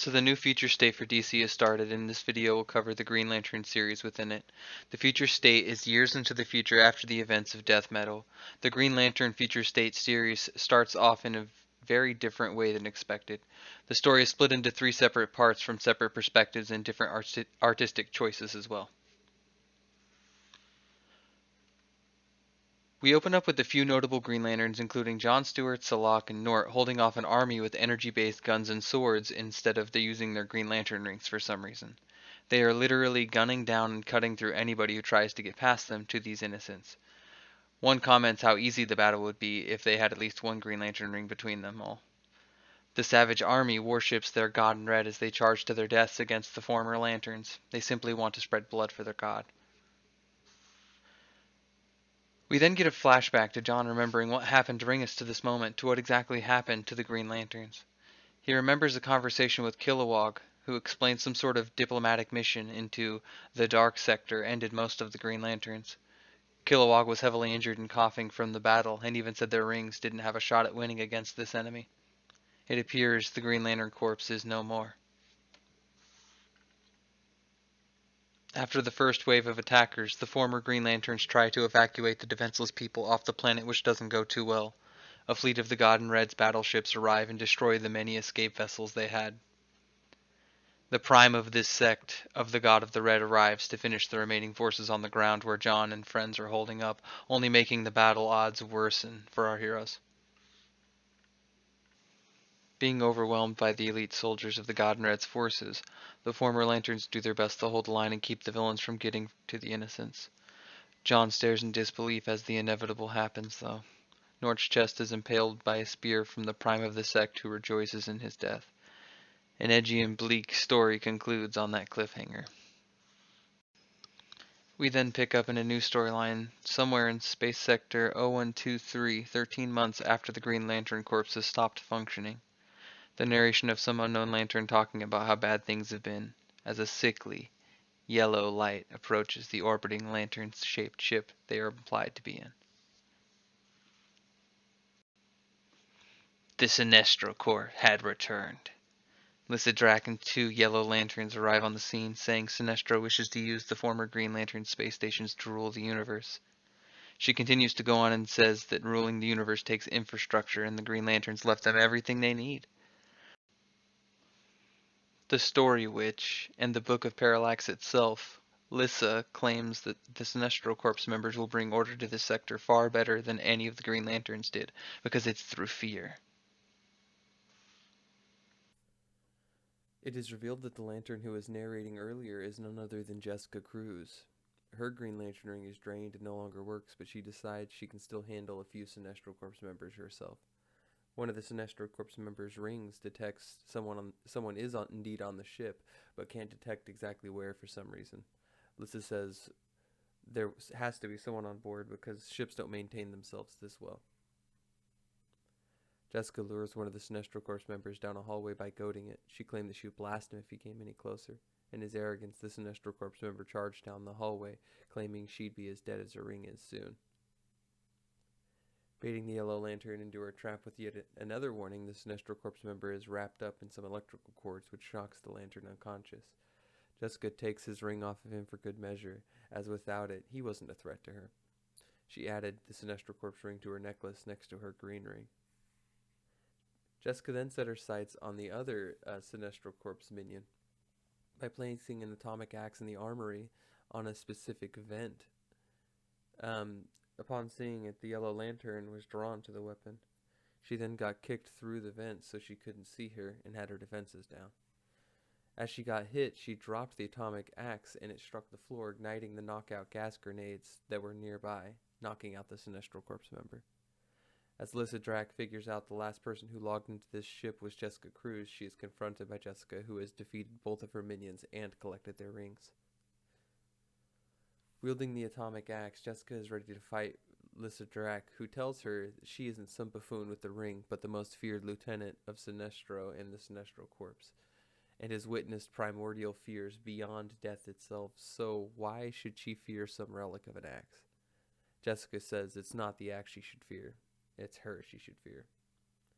So the new future state for DC has started, and this video will cover the Green Lantern series within it. The future state is years into the future after the events of Death Metal. The Green Lantern future state series starts off in a very different way than expected. The story is split into three separate parts from separate perspectives and different artistic choices as well. We open up with a few notable Green Lanterns, including John Stewart, Salak, and Nort, holding off an army with energy-based guns and swords instead of using their Green Lantern rings for some reason. They are literally gunning down and cutting through anybody who tries to get past them to these innocents. One comments how easy the battle would be if they had at least one Green Lantern ring between them all. The Savage Army worships their god in red as they charge to their deaths against the former Lanterns. They simply want to spread blood for their god. We then get a flashback to John remembering what happened to bring us to this moment, to what exactly happened to the Green Lanterns. He remembers a conversation with Kilowog, who explained some sort of diplomatic mission into the Dark Sector ended most of the Green Lanterns. Kilowog was heavily injured and coughing from the battle, and even said their rings didn't have a shot at winning against this enemy. It appears the Green Lantern Corps is no more. After the first wave of attackers, the former Green Lanterns try to evacuate the defenseless people off the planet, which doesn't go too well. A fleet of the God in Red's battleships arrive and destroy the many escape vessels they had. The prime of this sect of the God of the Red arrives to finish the remaining forces on the ground where John and friends are holding up, only making the battle odds worsen for our heroes. Being overwhelmed by the elite soldiers of the God in Red's forces, the former Lanterns do their best to hold the line and keep the villains from getting to the innocents. John stares in disbelief as the inevitable happens, though. Nort's chest is impaled by a spear from the prime of the sect who rejoices in his death. An edgy and bleak story concludes on that cliffhanger. We then pick up in a new storyline somewhere in Space Sector 0123, 13 months after the Green Lantern Corps has stopped functioning. The narration of some unknown lantern talking about how bad things have been, as a sickly, yellow light approaches the orbiting lantern-shaped ship they are implied to be in. The Sinestro Corps had returned. Lysidrak and two yellow lanterns arrive on the scene, saying Sinestro wishes to use the former Green Lantern space stations to rule the universe. She continues to go on and says that ruling the universe takes infrastructure, and the Green Lanterns left them everything they need. The Story Witch and the Book of Parallax itself, Lyssa claims that the Sinestro Corps members will bring order to this sector far better than any of the Green Lanterns did, because it's through fear. It is revealed that the Lantern who was narrating earlier is none other than Jessica Cruz. Her Green Lantern ring is drained and no longer works, but she decides she can still handle a few Sinestro Corps members herself. One of the Sinestro Corps members' rings detects someone is indeed on the ship, but can't detect exactly where for some reason. Lyssa says there has to be someone on board because ships don't maintain themselves this well. Jessica lures one of the Sinestro Corps members down a hallway by goading it. She claimed that she would blast him if he came any closer. In his arrogance, the Sinestro Corps member charged down the hallway, claiming she'd be as dead as her ring is soon. Baiting the Yellow Lantern into her trap with yet another warning, the Sinestro Corps member is wrapped up in some electrical cords, which shocks the Lantern unconscious. Jessica takes his ring off of him for good measure, as without it, he wasn't a threat to her. She added the Sinestro Corps ring to her necklace next to her green ring. Jessica then set her sights on the other Sinestro Corps minion by placing an atomic axe in the armory on a specific vent. Upon seeing it, the Yellow Lantern was drawn to the weapon. She then got kicked through the vent so she couldn't see her and had her defenses down. As she got hit, she dropped the atomic axe and it struck the floor, igniting the knockout gas grenades that were nearby, knocking out the Sinestro Corps member. As Lysidrak figures out the last person who logged into this ship was Jessica Cruz, she is confronted by Jessica, who has defeated both of her minions and collected their rings. Wielding the atomic axe, Jessica is ready to fight Lysidrak, who tells her that she isn't some buffoon with the ring, but the most feared lieutenant of Sinestro and the Sinestro Corps, and has witnessed primordial fears beyond death itself, so why should she fear some relic of an axe? Jessica says it's not the axe she should fear, it's her she should fear.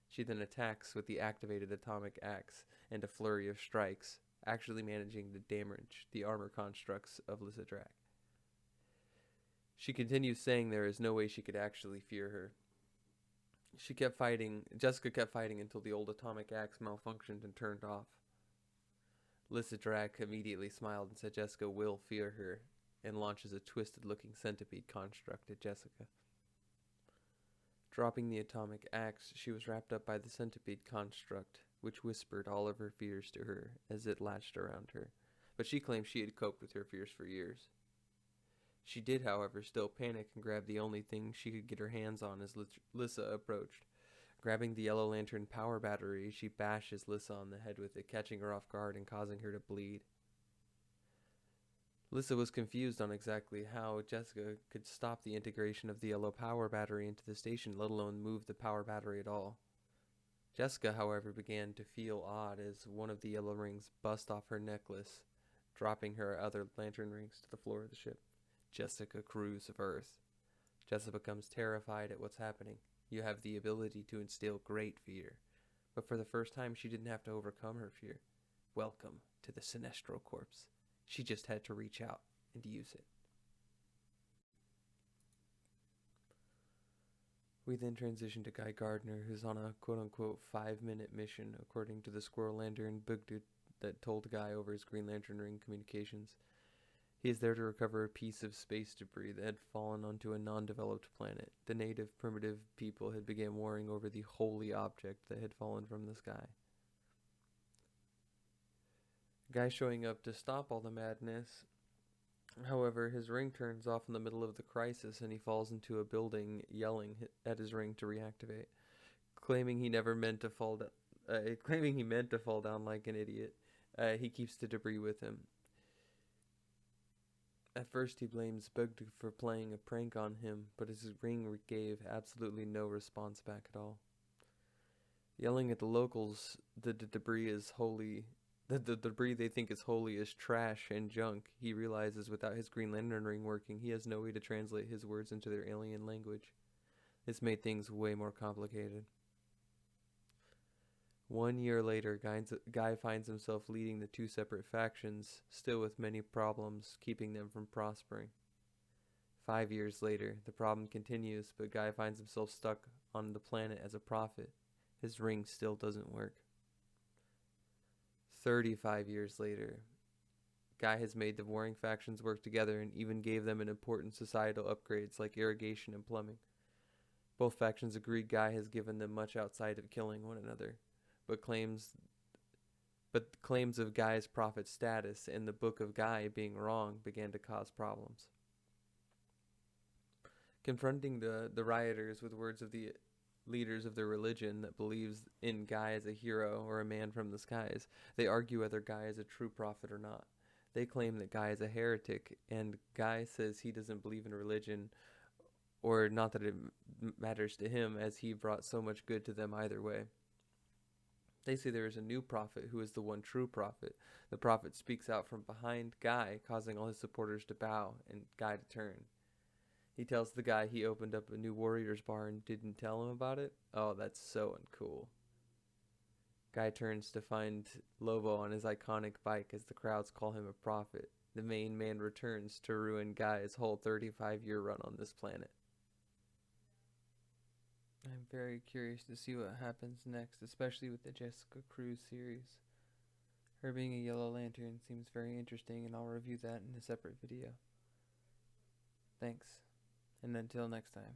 She then attacks with the activated atomic axe and a flurry of strikes, actually managing to damage the armor constructs of Lysidrak. She continues saying there is no way she could actually fear her. Jessica kept fighting until the old atomic axe malfunctioned and turned off. Lysidrak immediately smiled and said Jessica will fear her, and launches a twisted-looking centipede construct at Jessica. Dropping the atomic axe, she was wrapped up by the centipede construct, which whispered all of her fears to her as it latched around her, but she claimed she had coped with her fears for years. She did, however, still panic and grab the only thing she could get her hands on as Lyssa approached. Grabbing the Yellow Lantern power battery, she bashes Lyssa on the head with it, catching her off guard and causing her to bleed. Lyssa was confused on exactly how Jessica could stop the integration of the yellow power battery into the station, let alone move the power battery at all. Jessica, however, began to feel odd as one of the yellow rings bust off her necklace, dropping her other lantern rings to the floor of the ship. Jessica Cruz of Earth. Jessica becomes terrified at what's happening. You have the ability to instill great fear. But for the first time, she didn't have to overcome her fear. Welcome to the Sinestro Corps. She just had to reach out and use it. We then transition to Guy Gardner, who's on a quote-unquote 5-minute mission, according to the Squirrel Lantern Bugdude that told Guy over his Green Lantern ring communications. He is there to recover a piece of space debris that had fallen onto a non-developed planet. The native primitive people had begun warring over the holy object that had fallen from the sky. Guy showing up to stop all the madness. However, his ring turns off in the middle of the crisis and he falls into a building, yelling at his ring to reactivate, claiming he meant to fall down like an idiot. He keeps the debris with him. At first, he blames Bugdude for playing a prank on him, but his ring gave absolutely no response back at all. Yelling at the locals that the debris is holy, that the debris they think is holy is trash and junk, he realizes without his Green Lantern ring working, he has no way to translate his words into their alien language. This made things way more complicated. 1 year later, Guy finds himself leading the two separate factions, still with many problems keeping them from prospering. 5 years later, the problem continues, but Guy finds himself stuck on the planet as a prophet. His ring still doesn't work. 35 years later, Guy has made the warring factions work together and even gave them an important societal upgrades like irrigation and plumbing. Both factions agreed Guy has given them much outside of killing one another. But claims of Guy's prophet status and the Book of Guy being wrong began to cause problems. Confronting the rioters with words of the leaders of their religion that believes in Guy as a hero or a man from the skies, they argue whether Guy is a true prophet or not. They claim that Guy is a heretic, and Guy says he doesn't believe in religion, or not that it matters to him, as he brought so much good to them either way. They say there is a new prophet who is the one true prophet. The prophet speaks out from behind Guy, causing all his supporters to bow and Guy to turn. He tells the guy he opened up a new Warriors bar and didn't tell him about it. Oh, that's so uncool. Guy turns to find Lobo on his iconic bike as the crowds call him a prophet. The main man returns to ruin Guy's whole 35-year run on this planet. I'm very curious to see what happens next, especially with the Jessica Cruz series. Her being a Yellow Lantern seems very interesting, and I'll review that in a separate video. Thanks, and until next time.